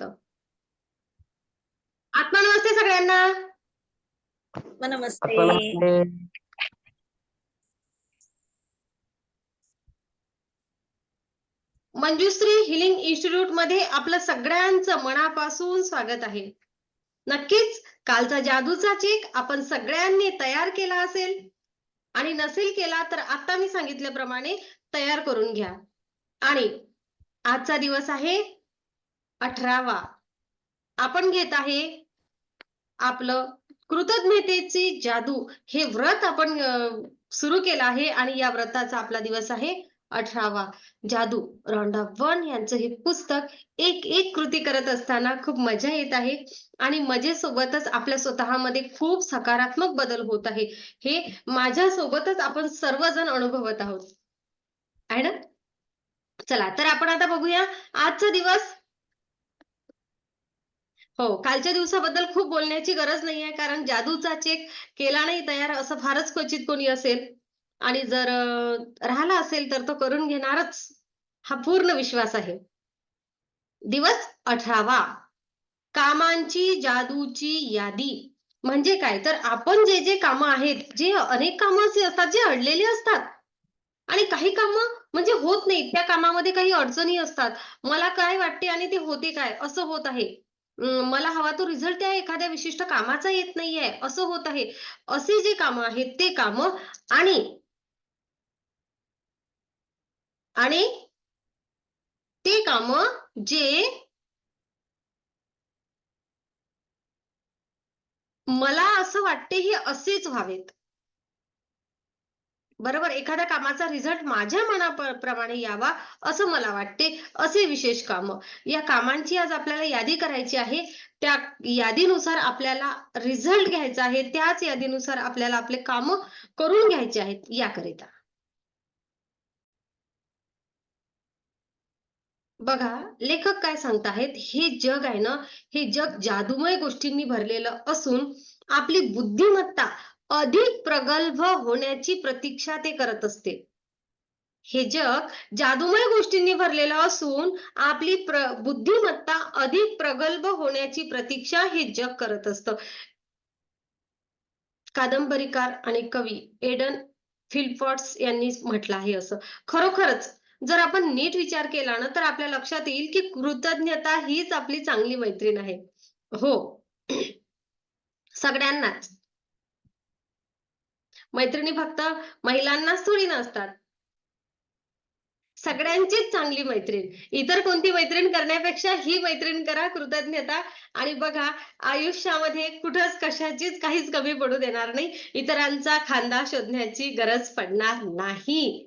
येतं. आत्मा नमस्ते सगळ्यांना. नमस्ते. मंजुश्री हिलिंग इन्स्टिट्यूट मध्ये आपलं सगळ्यांचं मनापासून स्वागत आहे. नक्कीच कालचा जादूचा चेक आपण सगळ्यांनी तयार केला असेल आणि नसेल केला तर आता मी सांगितल्याप्रमाणे तयार करून घ्या. आणि आजचा दिवस आहे 18वा. आपण घेत आहे आपलं कृतज्ञतेची जादू हे व्रत आपण सुरू केलं आहे आणि या व्रताचा आपला दिवस आहे 18वा. जादू रॉन्डा वन यांचं हे पुस्तक एक एक कृती करत असताना खूप मजा येत आहे आणि मजेसोबतच आपल्या स्वतःमध्ये खूप सकारात्मक बदल होत आहे. हे माझ्यासोबतच आपण सर्वजण अनुभवत आहोत आहे ना. चला तर आपण आता बघूया आजचा दिवस. हो, कालच्या दिवसाबद्दल खूप बोलण्याची गरज नाहीये कारण जादूचा चेक केला नाही तयार असं फारच क्वचित कोणी असेल आणि जर राहिला असेल तर तो करून घेणारच हा पूर्ण विश्वास आहे. दिवस 18वा. कामांची जादूची यादी म्हणजे काय तर आपण जे जे कामं आहेत, जे अनेक कामं असे असतात जे अडलेली असतात आणि काही कामं म्हणजे होत नाहीत. त्या कामामध्ये काही अडचणी असतात. मला काय वाटते आणि ते होते काय असं होत आहे. मला हवा तो रिझल्ट त्या एखाद्या विशिष्ट कामाचा येत नाहीये असं होत आहे. असे जे कामं आहेत ते कामं आणि आणि ते कामं जे मला असं वाटते हे असेच व्हावेत. बरोबर, एखाद्या कामाचा रिझल्ट माझ्या मनाप्रमाणे यावा असं मला वाटते. असे विशेष कामं. या कामांची आज आपल्याला यादी करायची आहे. त्या यादीनुसार आपल्याला रिझल्ट घ्यायचा आहे. त्याच यादीनुसार आपल्याला आपले कामं करून घ्यायचे आहेत याकरिता. बघा, लेखक काय सांगताहेत, हे जग आहे ना, हे जग जादूमय गोष्टींनी भरलेलं असून आपली बुद्धिमत्ता अधिक प्रगल्भ होण्याची प्रतीक्षा ते करत असते. हे जग जादूमय गोष्टींनी भरलेलं असून आपली बुद्धिमत्ता अधिक प्रगल्भ होण्याची प्रतीक्षा हे जग करत असतं. कादंबरीकार आणि कवी एडन फिलपॉट्स यांनी म्हटलं आहे असं. खरोखरच जर आपण नीट विचार केला ना तर आपल्या लक्षात येईल की कृतज्ञता हीच आपली चांगली मैत्रीण आहे. हो. सगळ्यांनाच. मैत्रिणी फक्त महिलांनाच थोडी नसतात. सगळ्यांचीच चांगली मैत्रीण. इतर कोणती मैत्रीण करण्यापेक्षा ही मैत्रीण करा, कृतज्ञता. आणि बघा आयुष्यामध्ये कुठंच कशाचीच काहीच कमी पडू देणार नाही. इतरांचा खांदा शोधण्याची गरज पडणार नाही.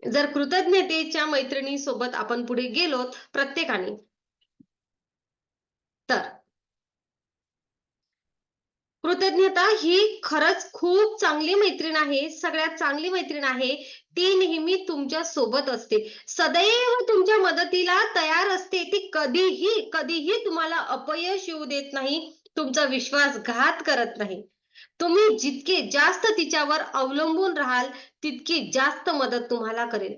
जर कृतज्ञतेच्या मैत्रिणीसोबत आपण पुढे गेलोत प्रत्येकाने तर कृतज्ञता ही खरंच खूप चांगली मैत्रीण आहे. सगळ्यात चांगली मैत्रीण आहे. ती नेहमी तुमच्या सोबत असते. सदैव तुमच्या मदतीला तयार असते. ती कधीही तुम्हाला अपयश येऊ देत नाही. तुमचा विश्वासघात करत नाही. तुम्ही जितके जास्त तिच्यावर अवलंबून राहाल, तितकी जास्त मदत तुम्हाला करेल.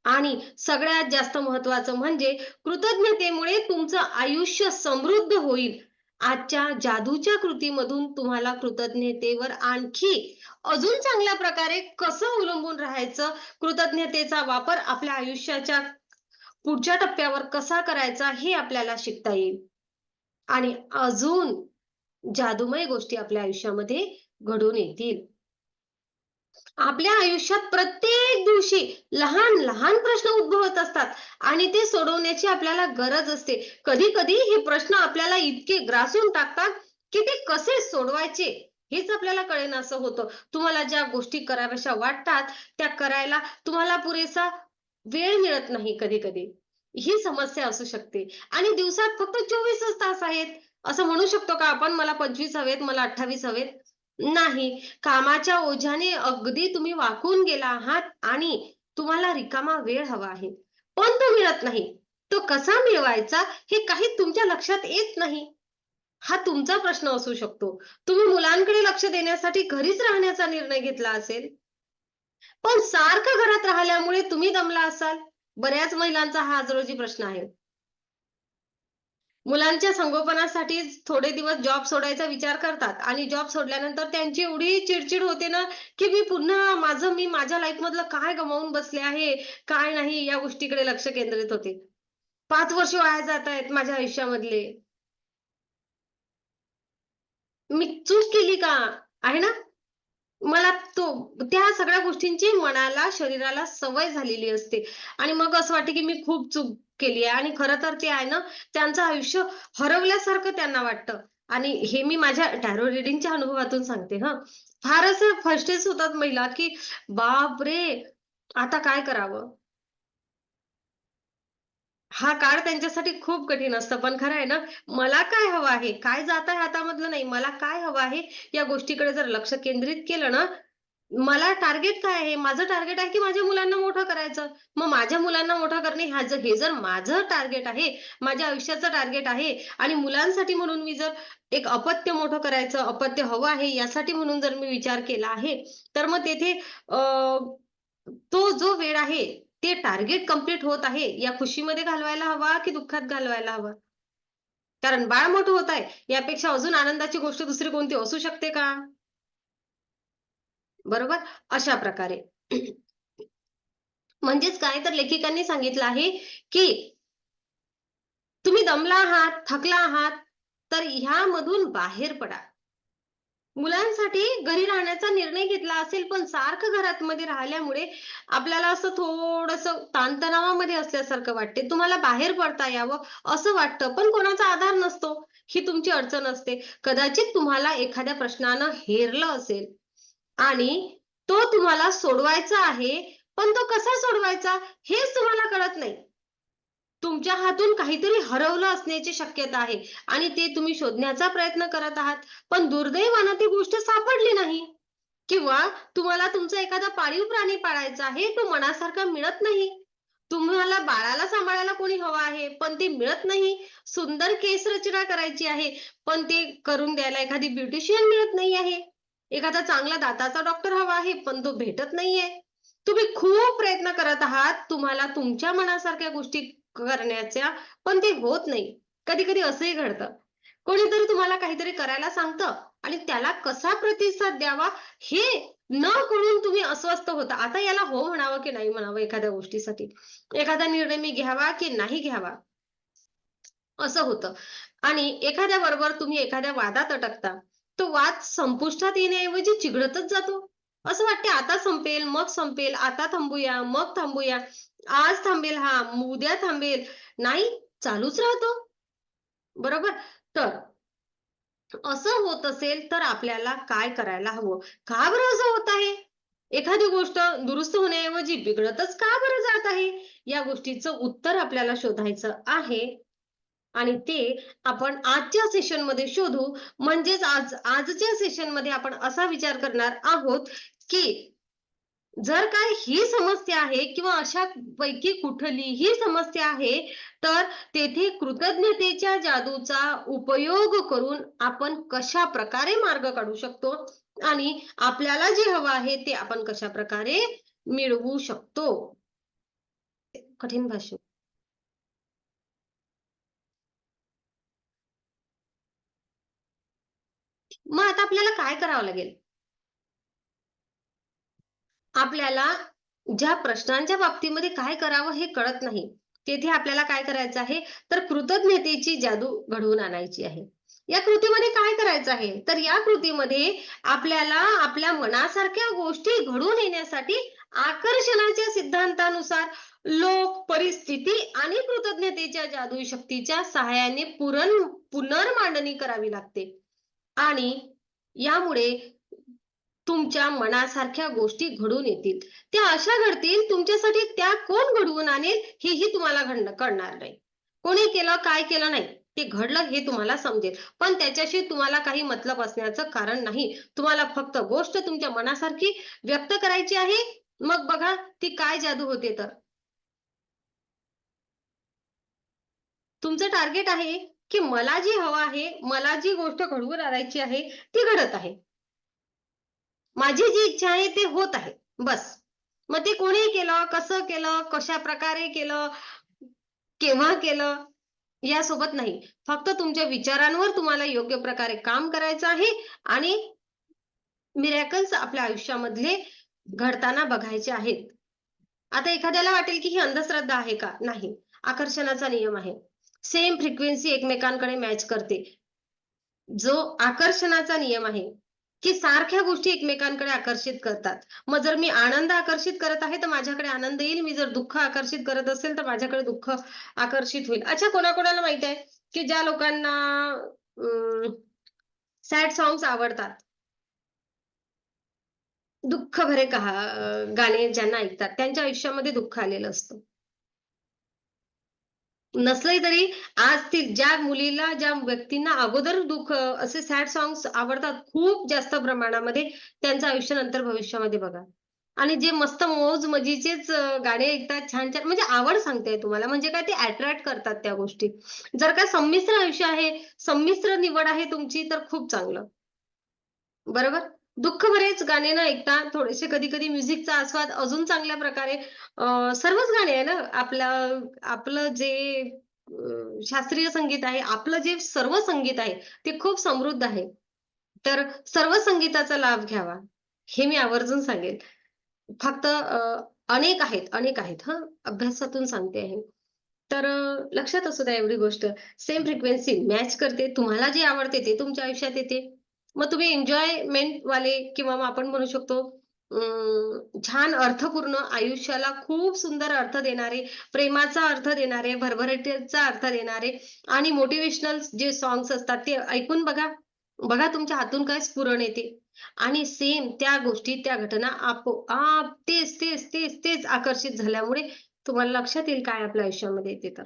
आणि सगळ्यात जास्त महत्त्वाचं म्हणजे कृतज्ञतेमुळे तुमचं आयुष्य समृद्ध होईल. आजच्या जादूच्या कृतीमधून तुम्हाला कृतज्ञतेवर आणखी अजून चांगल्या प्रकारे कसं अवलंबून राहायचं, कृतज्ञतेचा वापर आपल्या आयुष्याच्या पुढच्या टप्प्यावर कसा करायचा हे आपल्याला शिकता येईल. आणि अजून जादूमय गोष्टी आपल्या आयुष्यामध्ये घडून येतील. आपल्या आयुष्यात प्रत्येक दिवशी लहान-लहान प्रश्न उद्भवत असतात आणि ते सोडवण्याची आपल्याला गरज असते. कधी-कधी हे प्रश्न आपल्याला इतके ग्रासून टाकतात, की ते कसे सोडवायचे हेच आपल्याला कळेनासं होतं. तुम्हाला ज्या गोष्टी कराव्याशा वाटतात, त्या करायला तुम्हाला पुरेसा वेळ मिळत नाही कधी-कधी. ही समस्या असू शकते आणि दिवसात फक्त 24च तास आहेत. असं म्हणू शकतो का आपण मला 25 हवेत, मला 28 हवेत? नाही. कामाच्या ओझ्याने अगदी तुम्ही वाकून गेला आहात आणि तुम्हाला रिकामा वेळ हवा आहे. पण तो मिळत नाही. तो कसा मिळवायचा हे काही तुमच्या लक्षात येत नाही. हा तुमचा प्रश्न असू शकतो. तुम्ही मुलांकडे लक्ष देण्यासाठी घरीच राहण्याचा निर्णय घेतला असेल. पण सारखं घरात राहिल्यामुळे तुम्ही दमला असाल. बऱ्याच महिलांचा हा आजरोजी प्रश्न आहे. मुलांच्या संगोपनासाठी थोडे दिवस जॉब सोडायचा विचार करतात आणि जॉब सोडल्यानंतर त्यांची एवढी चिडचिड होते ना, की मी पुन्हा मी माझ्या लाईफमधलं काय गमावून बसले आहे, काय नाही या गोष्टीकडे लक्ष केंद्रित होते. 5 वर्ष वाया जात आहेत माझ्या आयुष्यामधले. मी चूक केली का? आहे ना? मला त्या सगळ्या गोष्टींची मनाला, शरीराला सवय झालेली असते आणि मग असं वाटतं, की मी खूप चूक केली आहे आणि खरं तर ते आहे ना, त्यांचं आयुष्य हरवल्यासारखं त्यांना वाटतं आणि हे मी माझ्या टॅरो रिडिंगच्या अनुभवातून सांगते हं. फारच फ्रस्ट्रेट होतात महिला, की बापरे! आता काय करावं? हा काळ त्यांच्यासाठी खूप कठीण असतं. पण खरं आहे ना, मला काय हवं आहे, काय जात आहे हातामधलं नाही, मला काय हवं आहे, या गोष्टीकडे जर लक्ष केंद्रित केलं ना, मला टार्गेट काय आहे? माझं टार्गेट आहे, की माझ्या मुलांना मोठं करायचं. मग माझ्या मुलांना मोठं करणे हे जर माझं टार्गेट आहे, माझ्या आयुष्याचं टार्गेट आहे आणि मुलांसाठी म्हणून मी जर एक अपत्य मोठं करायचं, अपत्य हवं आहे यासाठी म्हणून जर मी विचार केला आहे, तर मग तेथे अ, तो जो वेळ आहे, ते टार्गेट कंप्लीट होत आहे, या खुशीमध्ये घालवायला हवा, की दुःखात घालवायला हवा? कारण बाळ मोठं होत आहे, यापेक्षा अजून आनंदाची गोष्ट दुसरी कोणती असू शकते का? बरोबर? अशा प्रकारे. म्हणजेच काय तर लेखिकांनी सांगितलं आहे, की तुम्ही दमला आहात, थकला आहात, तर ह्यामधून बाहेर पडा. मुलांसाठी घरी राहण्याचा निर्णय घेतला असेल, पण सारखं घरामध्ये राहिल्यामुळे आपल्याला असं थोडंसं ताणतणावामध्ये असल्यासारखं वाटते. तुम्हाला बाहेर पडता यावं असं वाटतं, पण कोणाचा आधार नसतो. ही तुमची अडचण असते. कदाचित तुम्हाला एखाद्या प्रश्नानं हेरलं असेल आणि तो तुम्हाला सोडवायचा आहे, पण तो कसा सोडवायचा हेच तुम्हाला कळत नाही. तुमच्या हातून काहीतरी हरवलं असण्याची शक्यता आहे आणि ते तुम्ही शोधण्याचा प्रयत्न करत आहात. पण दुर्दैवानं ती गोष्ट सापडली नाही किंवा तुम्हाला तुमचा एखादा पाळीव प्राणी पाळायचा आहे, तो मनासारखा मिळत नाही. तुम्हाला बाळाला सांभाळायला कोणी हवं आहे, पण ते मिळत नाही. सुंदर केस रचना करायची आहे, पण ते करून द्यायला एखादी ब्युटिशियन मिळत नाही आहे. एखादा चांगला दाताचा डॉक्टर हवा आहे, पण तो भेटत नाहीये. तुम्ही खूप प्रयत्न करत आहात, तुम्हाला तुमच्या मनासारख्या गोष्टी करण्याच्या, पण ते होत नाही. कधी-कधी असंही घडतं. कोणीतरी तुम्हाला काहीतरी करायला सांगतं आणि त्याला कसा प्रतिसाद द्यावा हे न कळून तुम्ही अस्वस्थ होता. आता याला हो म्हणावं की नाही म्हणावं एखाद्या गोष्टीसाठी. एखादा निर्णय मी घ्यावा की नाही घ्यावा? असं होतं. आणि एखाद्याबरोबर तुम्ही एखाद्या वादात अटकता. तो वाद संपुष्टात येण्याऐवजी चिघळतच जातो. असं वाटते आता संपेल, मग संपेल, आता थांबूया, मग थांबूया. आज थांबेल हा, उद्या थांबेल. नाही, चालूच राहतो. बरोबर? तर असं होत असेल तर आपल्याला काय करायला हवं? का बरं असं होत आहे? एखादी गोष्ट दुरुस्त होण्याऐवजी बिघडतच का बरं जात आहे? या गोष्टीचं उत्तर आपल्याला शोधायचं आहे आणि ते आपण आजच्या सेशनमध्ये शोधू. म्हणजेच आजच्या सेशनमध्ये आपण असा विचार करणार आहोत, की जर का ही समस्या आहे किंवा अशापैकी कुठलीही समस्या आहे, तर तेथे कृतज्ञतेच्या जादूचा उपयोग करून आपण कशाप्रकारे मार्ग काढू शकतो आणि आपल्याला जे हवं आहे ते आपण कशाप्रकारे मिळवू शकतो. कठीण भाषेत. मग आता आपल्याला काय करावं लागेल? आपल्याला ज्या प्रश्नांच्या बाबतीमध्ये काय करावं हे कळत नाही. तेथे आपल्याला काय करायचं आहे, तर कृतज्ञतेची जादू घडवून आणायची आहे. या कृतीमध्ये काय करायचं आहे, तर या कृतीमध्ये आपल्याला आपल्या मनासारख्या गोष्टी घडून येण्यासाठी आकर्षणाच्या सिद्धांतानुसार लोक, परिस्थिती आणि कृतज्ञतेच्या जादू शक्तीच्या सहाय्याने पुनर्मांडणी करावी लागते. आणि यामुळे तुमच्या मनासारख्या गोष्टी घडून येतील. त्या अशा घडतील तुमच्यासाठी त्या कोण घडवून आणेल हेही तुम्हाला कळणार नाही. कोणी केलं, काय केलं नाही. ते घडलं हे तुम्हाला समजेल. पण त्याच्याशी तुम्हाला काही मतलब असण्याचं कारण नाही. तुम्हाला फक्त गोष्ट तुमच्या मनासारखी व्यक्त करायची आहे. मग बघा ती काय जादू होते तर. तुमचं टार्गेट आहे, की मला जी हवं आहे, मला जी गोष्ट घडवून आणायची आहे, ती घडत आहे. माझी जी इच्छा आहे ते होत आहे. बस. मग ते कोणी केलं, कसं केलं, कशाप्रकारे केलं, केव्हा केलं, यासोबत नाही. फक्त तुमच्या विचारांवर तुम्हाला योग्य प्रकारे काम करायचं आहे आणि मिरेकल्स आपल्या आयुष्यामधले घडताना बघायचे आहेत. आता एखाद्याला वाटेल की ही अंधश्रद्धा आहे का? नाही. आकर्षणाचा नियम आहे. सेम फ्रिक्वेन्सी एकमेकांकडे मॅच करते. जो आकर्षणाचा नियम आहे, की सारख्या गोष्टी एकमेकांकडे आकर्षित करतात. मग जर मी आनंद आकर्षित करत आहे, तर माझ्याकडे आनंद येईल. मी जर दुःख आकर्षित करत असेल, तर माझ्याकडे दुःख आकर्षित होईल. अच्छा कोणाकोणाला माहीत आहे, की ज्या लोकांना सॅड सॉन्ग्स आवडतात, दुःख भरे गाणे ज्यांना ऐकतात, त्यांच्या आयुष्यामध्ये दुःख आलेलं असतं. नसलंही तरी आज ती ज्या मुलीला, ज्या व्यक्तींना अगोदर असे सॅड सॉन्ग्स आवडतात खूप जास्त प्रमाणामध्ये, त्यांचं आयुष्य नंतर भविष्यामध्ये बघा. आणि जे मस्त मौज-मजेचेच गाणे ऐकतात छान-छान म्हणजे आवड सांगते तुम्हाला म्हणजे काय ते अट्रॅक्ट करतात त्या गोष्टी. जर का संमिश्र आयुष्य आहे, संमिश्र निवड आहे तुमची तर खूप चांगलं. बरोबर? दुःख भरेच गाणे न ऐकता थोडेसे कधी-कधी म्युझिकचा आस्वाद अजून चांगल्या प्रकारे सर्वच गाणे आहे ना, आपलं जे शास्त्रीय संगीत आहे, आपलं जे सर्व संगीत आहे, ते खूप समृद्ध आहे. तर सर्व संगीताचा लाभ घ्यावा, हे मी आवर्जून सांगेल. फक्त अनेक आहेत हं, अभ्यासातून सांगते आहे. तर लक्षात असू द्या एवढी गोष्ट. सेम फ्रिक्वेन्सी मॅच करते. तुम्हाला जे आवडते ते तुमच्या आयुष्यात येते. मग तुम्ही एन्जॉयमेंट वाले किंवा मग आपण म्हणू शकतो छान अर्थपूर्ण आयुष्याला खूप सुंदर अर्थ देणारे, प्रेमाचा अर्थ देणारे, भरभराटीचा अर्थ देणारे आणि मोटिव्हेशनल जे सॉन्ग्स असतात ते ऐकून बघा. बघा तुमच्या हातून काय स्फुरण येते आणि सेम त्या गोष्टी, त्या घटना आपोआप तेच आकर्षित झाल्यामुळे तुम्हाला लक्षात येईल काय आपल्या आयुष्यामध्ये येते तर.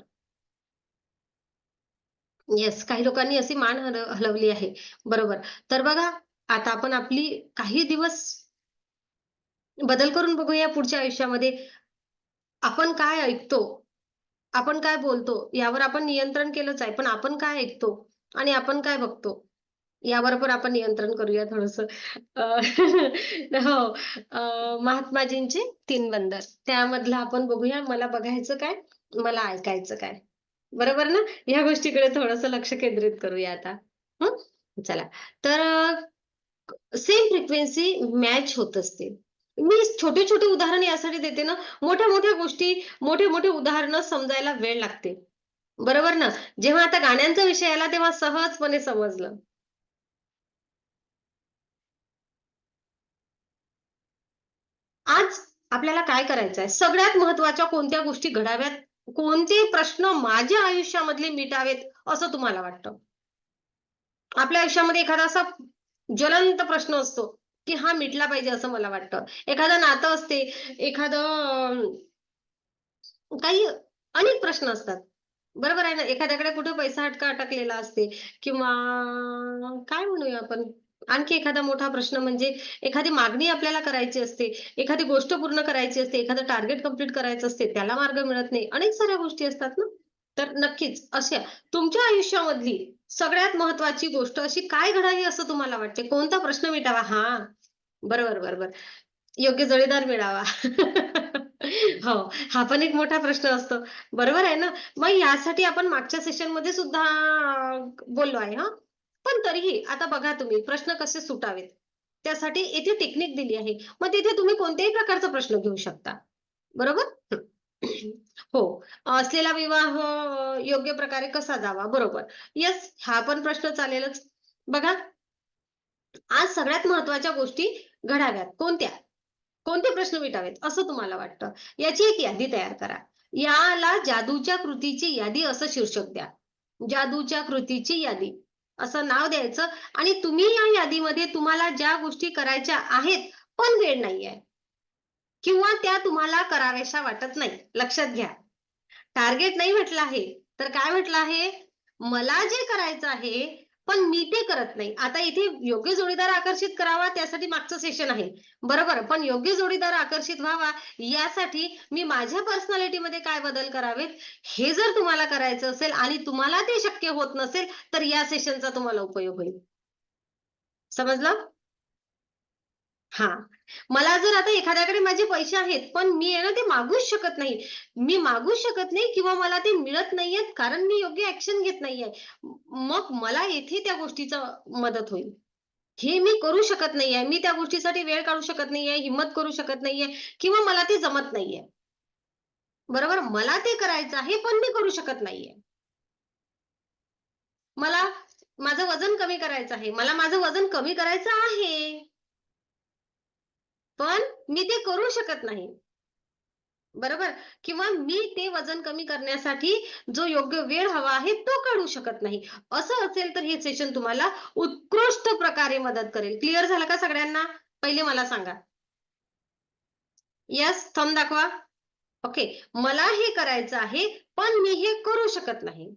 येस, काही लोकांनी अशी मान हलवली आहे. बरोबर. तर बघा, आता आपण आपली काही दिवस बदल करून बघूया पुढच्या आयुष्यामध्ये. आपण काय ऐकतो, आपण काय बोलतो, यावर आपण नियंत्रण केलंच आहे. पण आपण काय ऐकतो आणि आपण काय बघतो, यावर पण आपण नियंत्रण करूया थोडंसं. अ, हो. महात्माजींचे 3 बंधन. त्यामधलं आपण बघूया, मला बघायचं काय, मला ऐकायचं काय. बरोबर ना? ह्या गोष्टीकडे थोडंसं लक्ष केंद्रित करूया आता. हं? चला. तर सेम फ्रिक्वेन्सी मॅच होत असते. मी छोटे-छोटे उदाहरण यासाठी देते ना, मोठ्या-मोठ्या गोष्टी, मोठे-मोठे उदाहरणं समजायला वेळ लागते. बरोबर ना? जेव्हा आता गाण्यांचा विषय आला तेव्हा सहजपणे समजलं. आज आपल्याला काय करायचं आहे? सगळ्यात महत्त्वाच्या कोणत्या गोष्टी घडाव्यात? कोणते प्रश्न माझ्या आयुष्यामधले मिटावेत असं तुम्हाला वाटतं? आपल्या आयुष्यामध्ये एखादा असा ज्वलंत प्रश्न असतो, की हा मिटला पाहिजे असं मला वाटतं. एखादं नातं असते, एखादं काही अनेक प्रश्न असतात. बरोबर आहे ना? एखाद्याकडे कुठे पैसा अटकलेला असते किंवा काय म्हणूया आपण? आणखी एखादा मोठा प्रश्न म्हणजे एखादी मागणी आपल्याला करायची असते, एखादी गोष्ट पूर्ण करायची असते, एखादं टार्गेट कंप्लीट करायचं असते, त्याला मार्ग मिळत नाही. अनेक साऱ्या गोष्टी असतात ना. तर नक्कीच अशा तुमच्या आयुष्यामधली सगळ्यात महत्त्वाची गोष्ट अशी काय घडावी असं तुम्हाला वाटते? कोणता प्रश्न मिटावा? हां. बरोबर, बरोबर. योग्य जोडीदार मिळावा. हो, हा पण एक मोठा प्रश्न असतो. बरोबर आहे ना? मग यासाठी आपण मागच्या सेशनमध्ये सुद्धा बोललो आहे हां. पण तरीही आता बघा तुम्ही प्रश्न कसे सुटावेत, त्यासाठी येथे टेक्निक दिली आहे. मग तिथे तुम्ही कोणत्याही प्रकारचा प्रश्न घेऊ शकता. बरोबर? हं. हो. असलेला विवाह योग्य प्रकारे कसा जावा? बरोबर. येस, हा पण प्रश्न चालेलच. बघा, आज सगळ्यात महत्त्वाच्या गोष्टी घडाव्यात. कोणत्या? कोणते प्रश्न मिटावेत असं तुम्हाला वाटतं? याची एक यादी तयार करा. याला जादूच्या कृतीची यादी असं शीर्षक द्या. जादूच्या कृतीची यादी असं नाव द्यायचं आणि तुम्ही या यादीमध्ये तुम्हाला ज्या गोष्टी करायच्या आहेत, पण वेळ नाहीये किंवा त्या तुम्हाला कराव्याशा वाटत नाही. लक्षात घ्या. टार्गेट नाही म्हटलं आहे, तर काय म्हटलं आहे? मला जे करायचं आहे, पण मी ते करत नाही. आता इथे योग्य जोडीदार आकर्षित करावा त्यासाठी मागचं सेशन आहे. बरोबर. पण योग्य जोडीदार आकर्षित व्हावा यासाठी मी माझ्या पर्सनॅलिटीमध्ये काय बदल करावेत, हे जर तुम्हाला करायचं असेल आणि तुम्हाला ते शक्य होत नसेल, तर या सेशनचा तुम्हाला उपयोग होईल. समजलं? हा, मला जर आता एखाद्याकडे माझे पैसे आहेत पण मी आहे ना ते मागूच शकत नाही, मी मागूच शकत नाही किंवा मला ते मिळत नाहीयेत कारण मी योग्य ऍक्शन घेत नाहीये, मग मला येथे त्या गोष्टीचा मदत होईल. हे मी करू शकत नाहीये, मी त्या गोष्टीसाठी वेळ काढू शकत नाहीये, हिम्मत करू शकत नाहीये किंवा मला ते जमत नाहीये. बरोबर, मला ते करायचं आहे पण मी करू शकत नाहीये. मला माझं वजन कमी करायचं आहे, मला माझं वजन कमी करायचं आहे, पण मी ते करू शकत नाही. बरोबर? किंवा मी ते वजन कमी करण्यासाठी जो योग्य वेळ हवा आहे तो काढू शकत नाही. असं असेल तर हे सेशन तुम्हाला उत्कृष्ट प्रकारे मदत करेल. क्लिअर झालं का सगळ्यांना? पहिले मला सांगा. येस, थंब दाखवा. ओके. मला हे करायचं आहे, पण मी हे करू शकत नाही.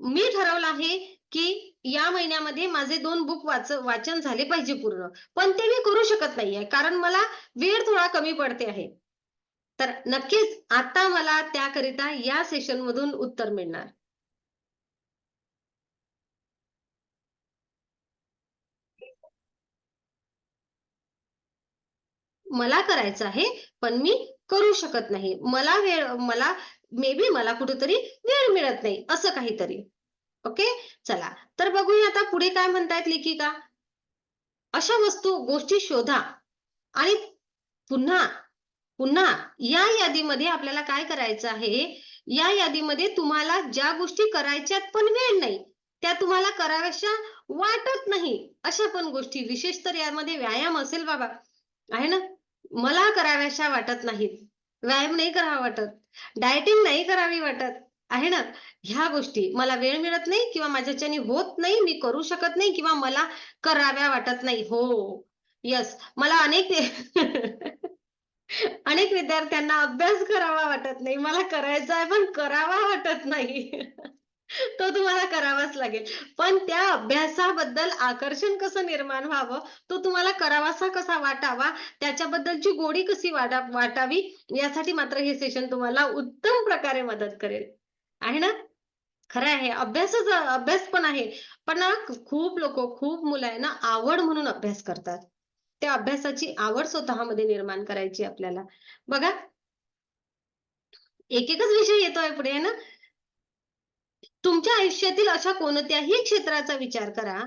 मी ठरवलं आहे, की या महिन्यामध्ये माझे 2 बुक वाचन झाले पाहिजे पूर्ण. पण ते मी करू शकत नाहीये, कारण मला वेळ थोडा कमी पडते आहे. तर नक्कीच आता मला त्याकरिता या सेशनमधून उत्तर मिळणार. मला करायचं आहे, पण मी करू शकत नाही. मला मे बी मला कुठेतरी वेळ मिळत नाही, असं काहीतरी. ओके. चला, तर बघूया आता पुढे काय म्हणतायत लेखिका. अशा गोष्टी शोधा आणि पुन्हा पुन्हा या यादीमध्ये आपल्याला काय करायचं आहे, या यादीमध्ये तुम्हाला ज्या गोष्टी करायच्यात पण वेळ नाही, त्या तुम्हाला कराव्याशा वाटत नाही, अशा पण गोष्टी, विशेष तर यामध्ये व्यायाम असेल बाबा, आहे ना? मला कराव्याशा वाटत नाहीत. व्यायाम नाही करावा वाटत, डायटिंग नाही करावी वाटत, आहे ना? ह्या गोष्टी मला वेळ मिळत नाही किंवा माझ्याच्याने होत नाही, मी करू शकत नाही किंवा मला कराव्या वाटत नाही. हो, येस. मला अनेक अनेक विद्यार्थ्यांना अभ्यास करावा वाटत नाही. मला करायचा आहे पण करावा वाटत नाही. तो तुम्हाला करावाच लागेल. पण त्या अभ्यासाबद्दल आकर्षण कसं निर्माण व्हावं, तो तुम्हाला करावासा कसा वाटावा, त्याच्याबद्दलची गोडी कशी वाटावी, यासाठी मात्र हे सेशन तुम्हाला उत्तम प्रकारे मदत करेल. आहे ना? खरं आहे. अभ्यास पण आहे. पण ना खूप लोकं, खूप मुलं आहे ना, आवड म्हणून अभ्यास करतात. त्या अभ्यासाची आवड स्वतःमध्ये निर्माण करायची आपल्याला. बघा, एक-एकच विषय येतोय पुढे आहे ना. तुमच्या आयुष्यातील अशा कोणत्याही क्षेत्राचा विचार करा,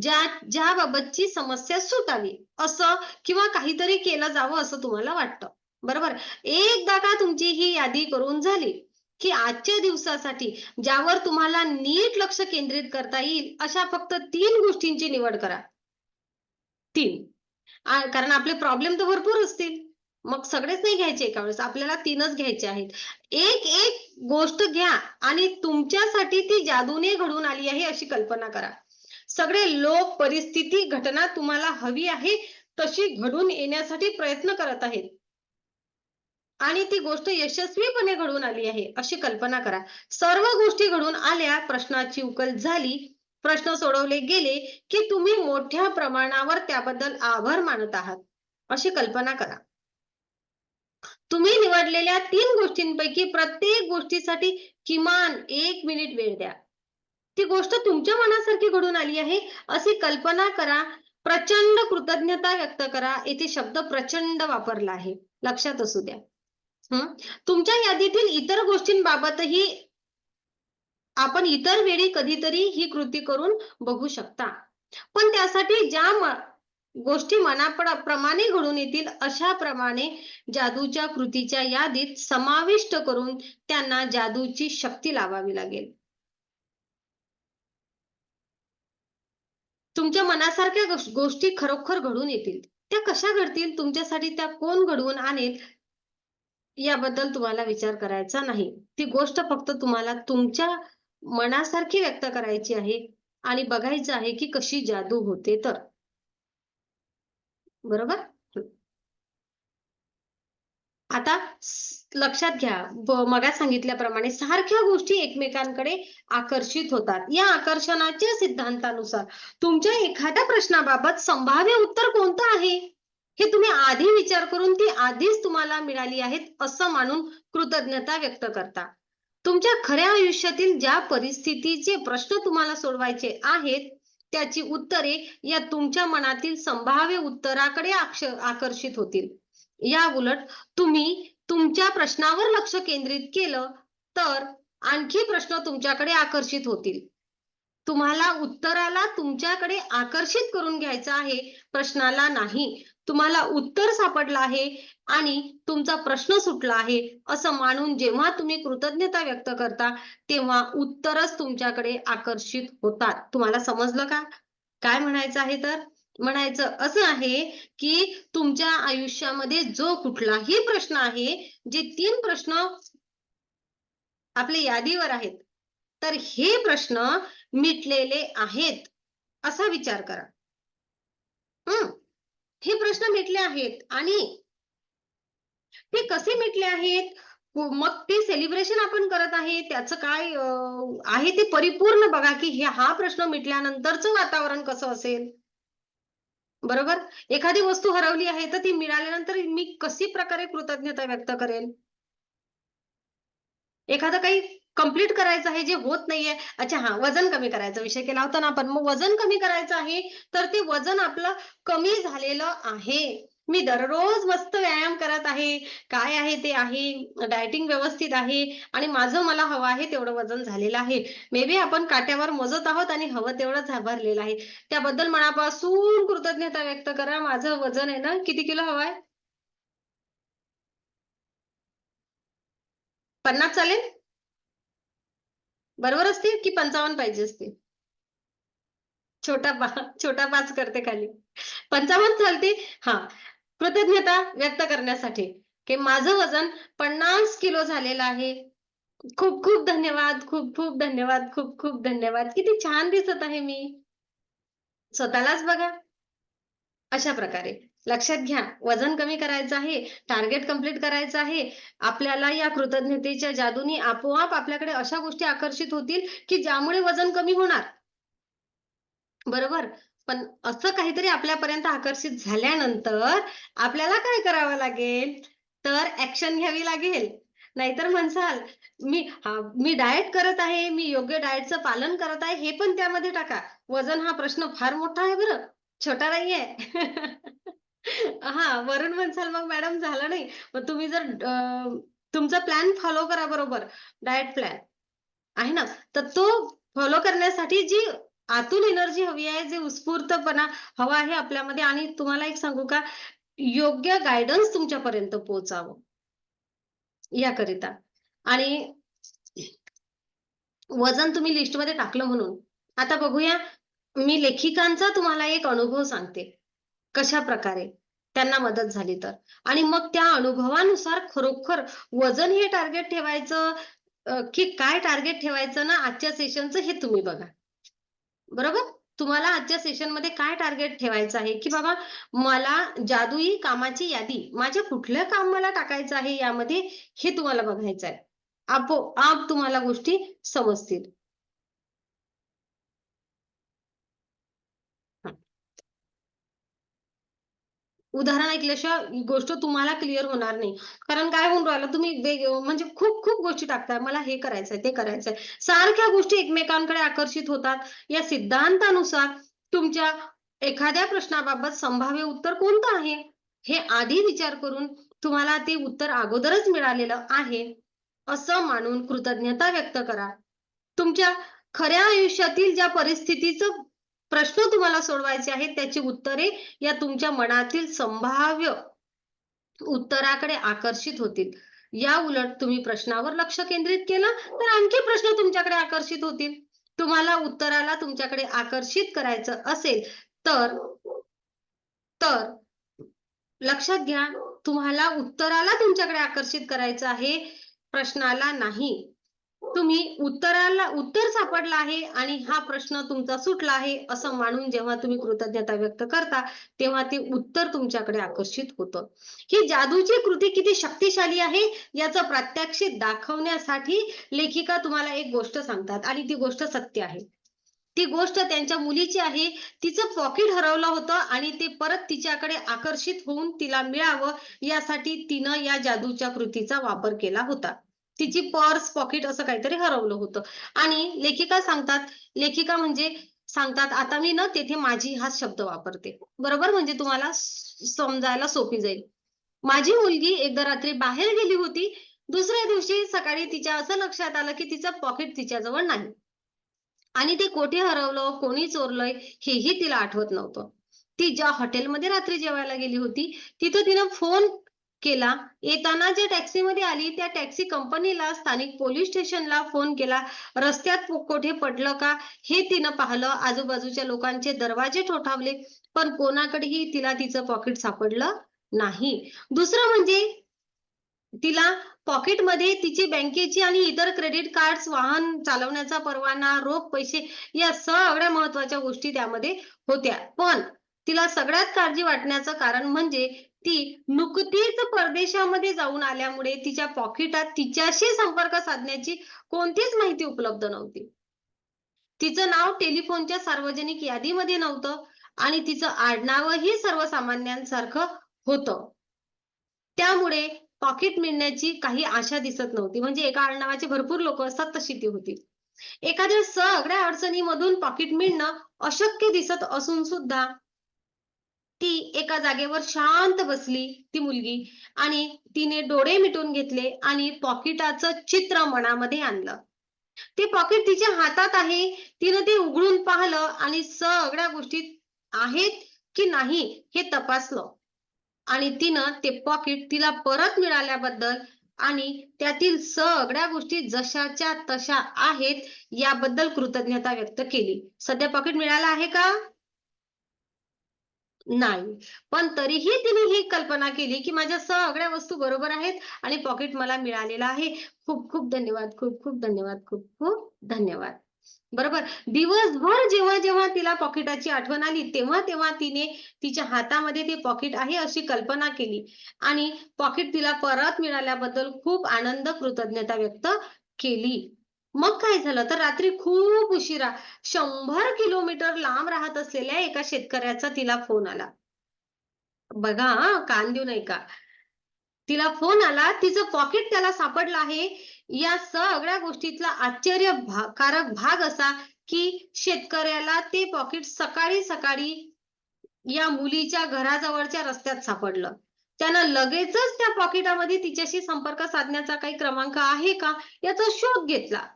ज्या ज्याबाबतची समस्या सुटावी असं किंवा काहीतरी केलं जावं असं तुम्हाला वाटतं. बरोबर? एकदा का तुमची ही यादी करून झाली, की आजच्या दिवसासाठी ज्यावर तुम्हाला नीट लक्ष केंद्रित करता येईल, अशा फक्त 3 गोष्टींची निवड करा. 3. कारण आपले प्रॉब्लेम तर भरपूर असतील. मग सगळेच नाही घ्यायचे एका वेळेस. आपल्याला 3च घ्यायचे आहेत. एक गोष्ट घ्या आणि तुमच्यासाठी ती जादूने घडून आली आहे अशी कल्पना करा. सगळे लोक, परिस्थिती, घटना तुम्हाला हवी आहे तशी घडून येण्यासाठी प्रयत्न करत आहेत आणि ती गोष्ट यशस्वीपणे घडून आली आहे अशी कल्पना करा. सर्व गोष्टी घडून आल्या, प्रश्नाची उकल झाली, प्रश्न सोडवले गेले, की तुम्ही मोठ्या प्रमाणावर त्याबद्दल आभार मानत आहात, अशी कल्पना करा. तुम्ही निवडलेल्या 3 गोष्टींपैकी प्रत्येक गोष्टीसाठी किमान 1 मिनिट वेळ द्या. ती गोष्ट तुमच्या मनासारखी घडून आली आहे, अशी कल्पना करा. प्रचंड कृतज्ञता व्यक्त करा. येथे शब्द प्रचंड वापरला आहे. लक्षात असू द्या. हं. तुमच्या यादीतील इतर गोष्टींबाबतही आपण इतर वेळी कधीतरी ही कृती करून बघू शकता. पण त्यासाठी गोष्टी प्रमाणे घडून येतील अशा प्रमाणे जादूच्या कृतीच्या यादीत समाविष्ट करून त्यांना जादूची शक्ती लावावी लागेल. तुमच्या मनासारख्या गोष्टी खरोखर घडून येतील. त्या कशा घडतील, तुमच्यासाठी त्या कोण घडवून आणेल, याबद्दल तुम्हाला विचार करायचा नाही. ती गोष्ट फक्त तुम्हाला तुमच्या मनासारखी व्यक्त करायची आहे आणि बघायचं आहे, की कशी जादू होते तर. बरोबर? आता लक्षात घ्या, मगाच सांगितल्याप्रमाणे सारख्या गोष्टी एकमेकांकडे आकर्षित होतात. या आकर्षणाच्या सिद्धांतानुसार तुमच्या एखाद्या प्रश्नाबाबत संभाव्य उत्तर कोणतं आहे, हे तुम्ही आधी विचार करून ती आधीच तुम्हाला मिळाली आहेत, असं मानून कृतज्ञता व्यक्त करता. तुमच्या खऱ्या आयुष्यातील ज्या परिस्थितीचे प्रश्न तुम्हाला सोडवायचे आहेत, त्याची उत्तरे या तुमच्या मनातील संभाव्य उत्तराकडे आकर्षित होतील. या उलट तुम्ही तुमच्या प्रश्नावर लक्ष केंद्रित केलं तर आणखी प्रश्न तुमच्याकडे आकर्षित होतील. तुम्हाला उत्तराला तुमच्याकडे आकर्षित करून घ्यायचं आहे, प्रश्नाला नाही. तुम्हाला उत्तर सापडलं आहे आणि तुमचा प्रश्न सुटला आहे, असं मानून जेव्हा तुम्ही कृतज्ञता व्यक्त करता, तेव्हा उत्तरच तुमच्याकडे आकर्षित होतात. तुम्हाला समजलं का? काय म्हणायचं आहे तर? म्हणायचं असं आहे, की तुमच्या आयुष्यामध्ये जो कुठलाही प्रश्न आहे, जे 3 प्रश्न आपल्या यादीवर आहेत, तर हे प्रश्न मिटलेले आहेत, असा विचार करा. हं. हे प्रश्न मिटले आहेत आणि ते कसे मिटले आहेत? मग ते सेलिब्रेशन आपण करत आहे, त्याचं काय आहे ते परिपूर्ण बघा, की हा प्रश्न मिटल्यानंतरचं वातावरण कसं असेल? बरोबर? एखादी वस्तू हरवली आहे, तर ती मिळाल्यानंतर मी कशी प्रकारे कृतज्ञता व्यक्त करेल? एखादं काही कंप्लीट करायचं आहे, जे होत नाहीये. अच्छा हां, वजन कमी करायचा विषय केला होता ना आपण. मग वजन कमी करायचं आहे, तर ते वजन आपलं कमी झालेलं आहे. मी दररोज मस्त व्यायाम करत आहे. काय आहे ते आहे. डायटिंग व्यवस्थित आहे आणि माझं मला हवं आहे तेवढं वजन झालेलं आहे. मे बी आपण काट्यावर मोजत आहोत आणि हवं तेवढंच भरलेलं आहे. त्याबद्दल मनापासून कृतज्ञता व्यक्त करा. माझं वजन आहे ना, किती किलो हवं आहे? 50 चालेल? बरोबर असतील की 55 पाहिजे असतील? छोटा पा छोटा 5 करते खाली. 55 चालते? हां. कृतज्ञता व्यक्त करण्यासाठी, की माझं वजन 50 किलो झालेलं आहे. खूप खूप धन्यवाद, खूप खूप धन्यवाद, खूप खूप धन्यवाद. किती छान दिसत आहे मी. स्वतःलाच बघा. अशा प्रकारे. लक्षात घ्या, वजन कमी करायचं आहे, टार्गेट कंप्लीट करायचं आहे. आपल्याला या कृतज्ञतेच्या जादूने आपोआप आपल्याकडे अशा गोष्टी आकर्षित होतील, की ज्यामुळे वजन कमी होणार. बरोबर. पण असं काहीतरी आपल्यापर्यंत आकर्षित झाल्यानंतर आपल्याला काय करावं लागेल? तर ॲक्शन घ्यावी लागेल. नाहीतर म्हणसाल, मी डाएट करत आहे, मी योग्य डाएटचं पालन करत आहे, हे पण त्यामध्ये टाका. वजन हा प्रश्न फार मोठा आहे बरं, छोटा नाहीये. हां, वरून म्हणसाल, "मग मॅडम झालं नाही." मग तुम्ही जर तुमचा प्लॅन फॉलो करा बरोबर, डाएट प्लॅन. आहे ना, तर तो फॉलो करण्यासाठी जी आतून एनर्जी हवी आहे, जे उत्स्फूर्तपणा हवा आहे आपल्यामध्ये आणि तुम्हाला एक सांगू का, योग्य गाईडन्स तुमच्यापर्यंत पोहोचावं याकरिता. आणि वजन तुम्ही लिस्टमध्ये टाकलं म्हणून. आता बघूया, मी लेखिकांचा तुम्हाला एक अनुभव सांगते. कशाप्रकारे त्यांना मदत झाली तर. आणि मग त्या अनुभवानुसार खरोखर वजन हे टार्गेट ठेवायचं की काय टार्गेट ठेवायचं ना आजच्या सेशनचं हे तुम्ही बघा. बरोबर? तुम्हाला आजच्या सेशनमध्ये काय टार्गेट ठेवायचं आहे, की बाबा मला जादुई कामाची यादी, माझे कुठलं काम मला टाकायचं आहे यामध्ये हे तुम्हाला बघायचं आहे. आपोआप तुम्हाला गोष्टी समजतील. उदाहरण ऐकल्याशिवाय ही गोष्ट तुम्हाला क्लिअर होणार नाही. कारण काय होऊन राहिलं तुम्ही म्हणजे खूप खूप गोष्टी टाकताय. मला हे करायचंय, ते करायचंय. सारख्या गोष्टी एकमेकांकडे आकर्षित होतात. या सिद्धांतानुसार तुमच्या एखाद्या प्रश्नाबाबत संभाव्य उत्तर कोणतं आहे? हे आधी विचार करून तुम्हाला ते उत्तर अगोदरच मिळालेलं आहे, असं मानून कृतज्ञता व्यक्त करा. तुमच्या खऱ्या आयुष्यातील ज्या परिस्थितीचं प्रश्न तुम्हाला सोडवायचे आहेत, त्याची उत्तरे या तुमच्या मनातील संभाव्य उत्तराकडे आकर्षित होतील. या उलट तुम्ही प्रश्नावर लक्ष केंद्रित केलं, तर आणखी प्रश्न तुमच्याकडे आकर्षित होतील. तुम्हाला उत्तराला तुमच्याकडे आकर्षित करायचं असेल, तर तर लक्षात घ्या, तुम्हाला उत्तराला तुमच्याकडे आकर्षित करायचं आहे, प्रश्नाला नाही. तुम्ही उत्तर सापडलं आहे आणि हा प्रश्न तुमचा सुटला आहे, असं मानून जेव्हा तुम्ही कृतज्ञता व्यक्त करता, तेव्हा ते उत्तर तुमच्याकडे आकर्षित होतं. ही जादूची कृती किती शक्तिशाली आहे, याचं प्रात्यक्षिक दाखवण्यासाठी लेखिका तुम्हाला एक गोष्ट सांगतात आणि ती गोष्ट सत्य आहे. ती गोष्ट त्यांच्या मुलीची आहे. तिचं पॉकेट हरवलं होतं आणि ते परत तिच्याकडे आकर्षित होऊन तिला मिळावं, यासाठी तिनं या जादूच्या कृतीचा वापर केला होता. तिची पर्स, पॉकेट असं काहीतरी हरवलं होतं आणि लेखिका सांगतात, लेखिका म्हणजे सांगतात. आता मी ना तेथे माझी हा शब्द वापरते. बरोबर? म्हणजे तुम्हाला समजायला सोपी जाईल. माझी मुलगी एकदा रात्री बाहेर गेली होती. दुसऱ्या दिवशी सकाळी तिच्या असं लक्षात आलं, की तिचं पॉकेट तिच्याजवळ नाही. आणि ते कोठे हरवलं, कोणी चोरलंय हेही तिला आठवत नव्हतं. ती ज्या हॉटेलमध्ये रात्री जेवायला गेली होती, तिथं तिनं फोन केला. येताना ज्या टॅक्सीमध्ये आली, त्या टॅक्सी कंपनीला, स्थानिक पोलिस स्टेशनला फोन केला. रस्त्यात कोठे पडलं का हे तिनं पाहिलं. आजूबाजूच्या लोकांचे दरवाजे ठोठावले, पण कोणाकडेही तिला तिचं पॉकेट सापडलं नाही. दुसरं म्हणजे तिला पॉकेटमध्ये तिची बँकेची आणि इतर क्रेडिट कार्ड्स, वाहन चालवण्याचा परवाना, रोख पैसे या सगळ्या महत्त्वाच्या गोष्टी त्यामध्ये होत्या. पण तिला सगळ्यात काळजी वाटण्याचं कारण म्हणजे ती नुकतीच परदेशामध्ये जाऊन आल्यामुळे तिच्या पॉकेटात तिच्याशी संपर्क साधण्याची कोणतीच माहिती उपलब्ध नव्हती. तिचं नाव टेलिफोनच्या सार्वजनिक यादीमध्ये नव्हतं आणि तिचं आडनावही सर्वसामान्यांसारखं होतं. त्यामुळे पॉकेट मिळण्याची काही आशा दिसत नव्हती. म्हणजे एका आडनावाचे भरपूर लोकं असतात तशी ती होती. एखाद्या सगळ्या अडचणीमधून पॉकेट मिळणं अशक्य दिसत असून सुद्धा ती एका जागेवर शांत बसली ती मुलगी आणि तिने डोळे मिटून घेतले आणि पॉकेटाचं चित्र मनामध्ये आणलं. ते पॉकेट तिच्या हातात आहे. तिनं ते उघडून पाहिलं आणि सगळ्या गोष्टी आहेत की नाही हे तपासलं. आणि तिनं ते पॉकेट तिला परत मिळाल्याबद्दल आणि त्यातील सगळ्या गोष्टी जशाच्या तशा आहेत याबद्दल कृतज्ञता व्यक्त केली. सध्या पॉकेट मिळालं आहे का? नाही. पण तरीही तिने ही कल्पना केली, की माझ्या सगळ्या वस्तू बरोबर आहेत आणि पॉकेट मला मिळालेलं आहे. खूप खूप धन्यवाद. खूप खूप धन्यवाद. खूप खूप धन्यवाद. बरोबर. दिवसभर जेव्हा-जेव्हा तिला पॉकेटाची आठवण आली, तेव्हा-तेव्हा तिने तिच्या हातामध्ये ते पॉकेट आहे अशी कल्पना केली आणि पॉकेट तिला परत मिळाल्याबद्दल खूप आनंद, कृतज्ञता व्यक्त केली. मग काय झालं तर रात्री खूप उशिरा 100 किलोमीटर लांब राहत असलेल्या एका शेतकऱ्याचा तिला फोन आला. बघा हां, कान देऊन ऐका. तिला फोन आला, तिचं पॉकेट त्याला सापडलं आहे. या सगळ्या गोष्टीतला कारक भाग असा, की शेतकऱ्याला ते पॉकेट सकाळी-सकाळी या मुलीच्या घराजवळच्या रस्त्यात सापडलं. त्यानं लगेचच त्या पॉकेटामध्ये तिच्याशी संपर्क साधण्याचा काही क्रमांक आहे का, याचा शोध घेतला.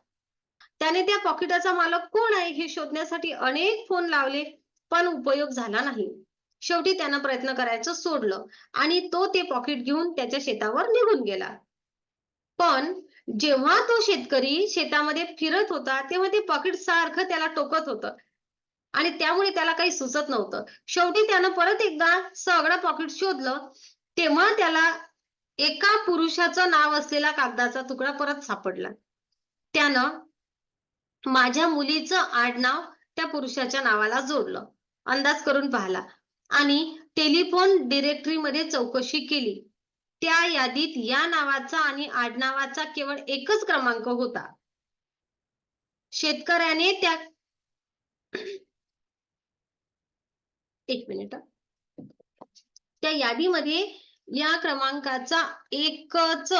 त्याने त्या पॉकेटाचा मालक कोण आहे हे शोधण्यासाठी अनेक फोन लावले, पण उपयोग झाला नाही. शेवटी त्यानं प्रयत्न करायचं सोडलं आणि तो ते पॉकेट घेऊन त्याच्या शेतावर निघून गेला. पण जेव्हा तो शेतकरी शेतामध्ये फिरत होता, तेव्हा ते पॉकेट सारखं त्याला टोकत होतं आणि त्यामुळे त्याला काही सुचत नव्हतं. शेवटी त्यानं परत एकदा सगळं पॉकेट शोधलं, तेव्हा त्याला एका पुरुषाचं नाव असलेला कागदाचा तुकडा परत सापडला. त्यानं माझ्या मुलीचं आडनाव त्या पुरुषाच्या नावाला जोडलं. अंदाज करून पाहिला आणि टेलिफोन डिरेक्टरीमध्ये चौकशी केली. त्या यादीत या नावाचा आणि आडनावाचा केवळ एकच क्रमांक होता. शेतकऱ्याने त्या 1 मिनिट त्या यादीमध्ये या क्रमांकाचा एकच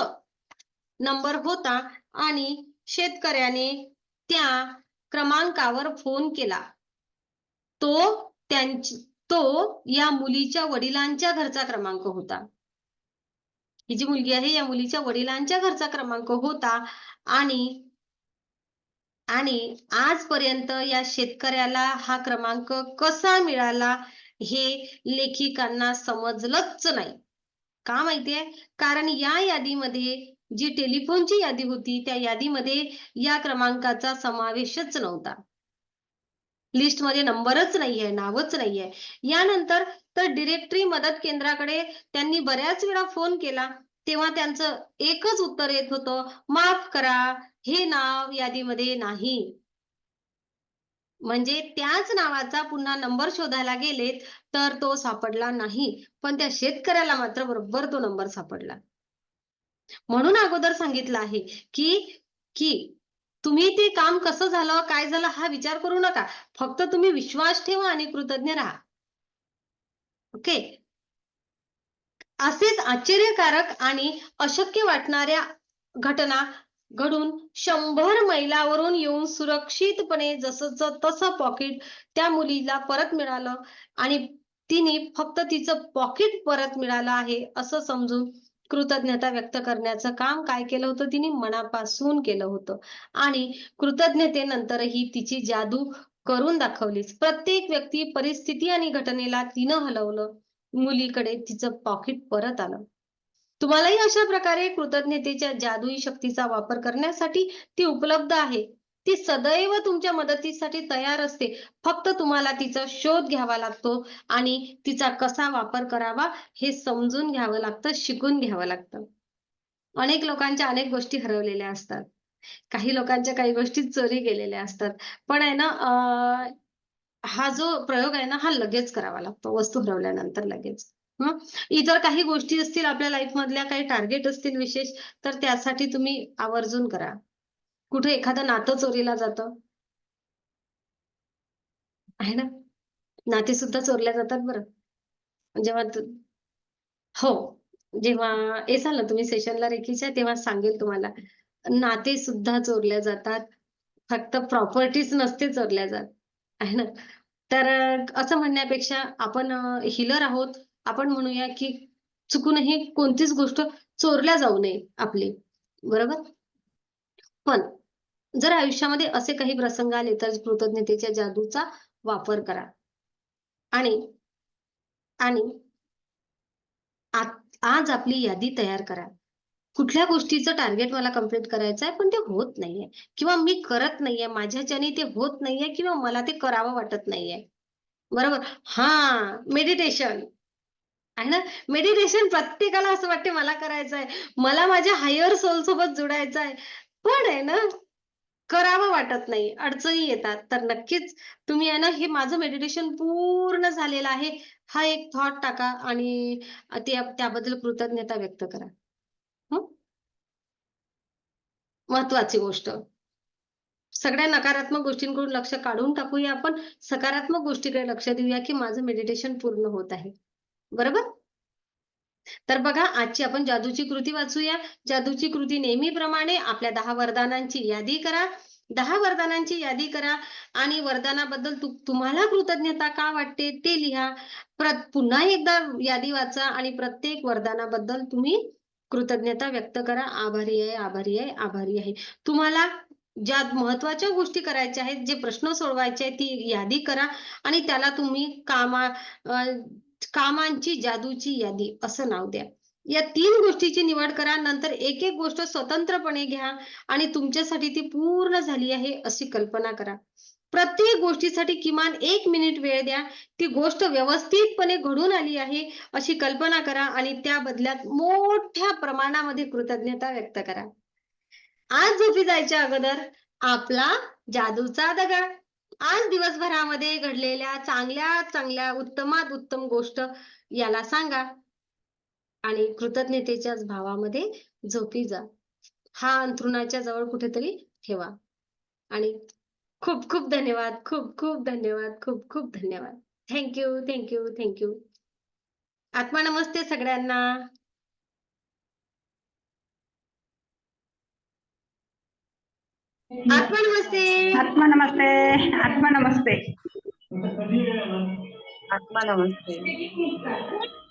नंबर होता आणि शेतकऱ्याने त्या क्रमांकावर फोन केला. तो त्यांची तो या मुलीच्या वडिलांच्या घरचा क्रमांक होता. ही जी मुलगी आहे या मुलीच्या वडिलांच्या घरचा क्रमांक होता आणि आणि आजपर्यंत या शेतकऱ्याला हा क्रमांक कसा मिळाला हे लेखिकांना समजलंच नाही. का माहितीये? कारण या यादीमध्ये जी टेलिफोनची यादी होती, त्या यादीमध्ये या क्रमांकाचा समावेशच नव्हता. लिस्टमध्ये नंबरच नाहीये, नावच नाहीये. यानंतर तर डिरेक्टरी मदत केंद्राकडे त्यांनी बऱ्याच वेळा फोन केला. तेव्हा त्यांचं एकच उत्तर येत होतं, "माफ करा, हे नाव यादीमध्ये नाही." म्हणजे त्याच नावाचा पुन्हा नंबर शोधायला गेलेत, तर तो सापडला नाही. पण त्या शेतकऱ्याला मात्र बरोबर तो नंबर सापडला. म्हणून अगोदर सांगितलं आहे, की की तुम्ही ते काम कसं झालं, काय झालं हा विचार करू नका. फक्त तुम्ही विश्वास ठेवा आणि कृतज्ञ राहा. ओके. असेच आश्चर्यकारक आणि अशक्य वाटणाऱ्या घटना घडून 100 मैलावरून येऊन सुरक्षितपणे जसंच तसं पॉकेट त्या मुलीला परत मिळालं आणि तिने फक्त तिचं पॉकेट परत मिळालं आहे असं समजून कृतज्ञता व्यक्त करण्याचं काम काय केलं होतं तिने मनापासून केलं होतं आणि कृतज्ञतेनंतरही तिची जादू करून दाखवलीच. प्रत्येक व्यक्ती, परिस्थिती आणि घटनेला तिनं हलवलं. मुलीकडे तिचं पॉकेट परत आलं. तुम्हालाही अशा प्रकारे कृतज्ञतेच्या जादुई शक्तीचा वापर करण्यासाठी ती उपलब्ध आहे. ती सदैव तुमच्या मदतीसाठी तयार असते. फक्त तुम्हाला तिचा शोध घ्यावा लागतो आणि तिचा कसा वापर करावा हे समजून घ्यावं लागतं, शिकून घ्यावं लागतं. अनेक लोकांच्या अनेक गोष्टी हरवलेल्या असतात. काही लोकांच्या काही गोष्टी चोरी गेलेल्या असतात. पण आहे ना हा जो प्रयोग आहे ना, हा लगेच करावा लागतो. वस्तू हरवल्यानंतर लगेच. हं. इतर काही गोष्टी असतील आपल्या लाईफमधल्या, काही टार्गेट असतील विशेष, तर त्यासाठी तुम्ही आवर्जून करा. कुठे एखादं नातं चोरीला जातं, आहे ना? नातेसुद्धा चोरल्या जातात बरं. जेव्हा हो. जेव्हा येसाल ना तुम्ही सेशनला रेकीच्या, तेव्हा सांगेल तुम्हाला. नातेसुद्धा चोरल्या जातात. फक्त प्रॉपर्टीज नसते चोरल्या जात, आहे ना? तर असं म्हणण्यापेक्षा आपण हीलर आहोत. आपण म्हणूया, की चुकूनही कोणतीच गोष्ट चोरल्या जाऊ नये आपली, बरोबर? पण जर आयुष्यामध्ये असे काही प्रसंग आले, तर कृतज्ञतेच्या जादूचा वापर करा आणि आणि आ आज आपली यादी तयार करा. कुठल्या गोष्टीचं टार्गेट मला कंप्लीट करायचं आहे, पण ते होत नाहीये किंवा मी करत नाहीये, माझ्याच्याने ते होत नाहीये किंवा मला ते करावं वाटत नाहीये. बरोबर? हां, मेडिटेशन आहे ना. मेडिटेशन प्रत्येकाला असं वाटते मला करायचंय. मला माझ्या हायर सोल सोबत जुडायचं आहे. पण आहे ना, करावं वाटत नाही. अडचणी येतात. तर नक्कीच तुम्ही आहे ना, हे माझं मेडिटेशन पूर्ण झालेलं आहे. हा एक थॉट टाका आणि त्याबद्दल कृतज्ञता व्यक्त करा. हं. महत्वाची गोष्ट. सगळ्या नकारात्मक गोष्टींकडून लक्ष काढून टाकूया आपण. सकारात्मक गोष्टीकडे लक्ष देऊया, की माझं मेडिटेशन पूर्ण होत आहे. बरोबर? तर बघा आजची आपण जादूची कृती वाचूया. जादूची कृती नेहमीप्रमाणे आपल्या 10 वरदानांची यादी करा. 10 वरदानांची यादी करा आणि वरदानाबद्दल तुम्हाला कृतज्ञता का वाटते ते लिहा. पुन्हा एकदा यादी वाचा आणि प्रत्येक वरदानाबद्दल तुम्ही कृतज्ञता व्यक्त करा. आभारी आहे, आभारी आहे, आभारी आहे. तुम्हाला ज्या महत्त्वाच्या गोष्टी करायच्या आहेत, जे प्रश्न सोडवायचे आहेत, ती यादी करा आणि त्याला तुम्ही अ, कामांची जादूची यादी असं नाव द्या. या 3 गोष्टीची निवड करा. नंतर एक-एक गोष्ट स्वतंत्रपणे घ्या आणि तुमच्यासाठी ती पूर्ण झाली आहे अशी कल्पना करा. प्रत्येक गोष्टीसाठी किमान 1 मिनिट वेळ द्या. ती गोष्ट व्यवस्थितपणे घडून आली आहे अशी कल्पना करा आणि त्या बदल्यात मोठ्या प्रमाणामध्ये कृतज्ञता व्यक्त करा. आज झोपी जायच्या अगोदर आपला जादूचा दगड. आज दिवसभरामध्ये घडलेल्या चांगल्या-चांगल्या, उत्तमात उत्तम गोष्ट याला सांगा आणि कृतज्ञतेच्याच भावामध्ये झोपी जा. हा अंथरुणाच्या जवळ कुठेतरी ठेवा आणि खूप खूप धन्यवाद. खूप खूप धन्यवाद. खूप खूप धन्यवाद. Thank you, thank you, thank you. आत्मा नमस्ते सगळ्यांना. आत्मा नमस्ते. आत्मा नमस्ते. आत्मा नमस्ते. आत्मा नमस्ते.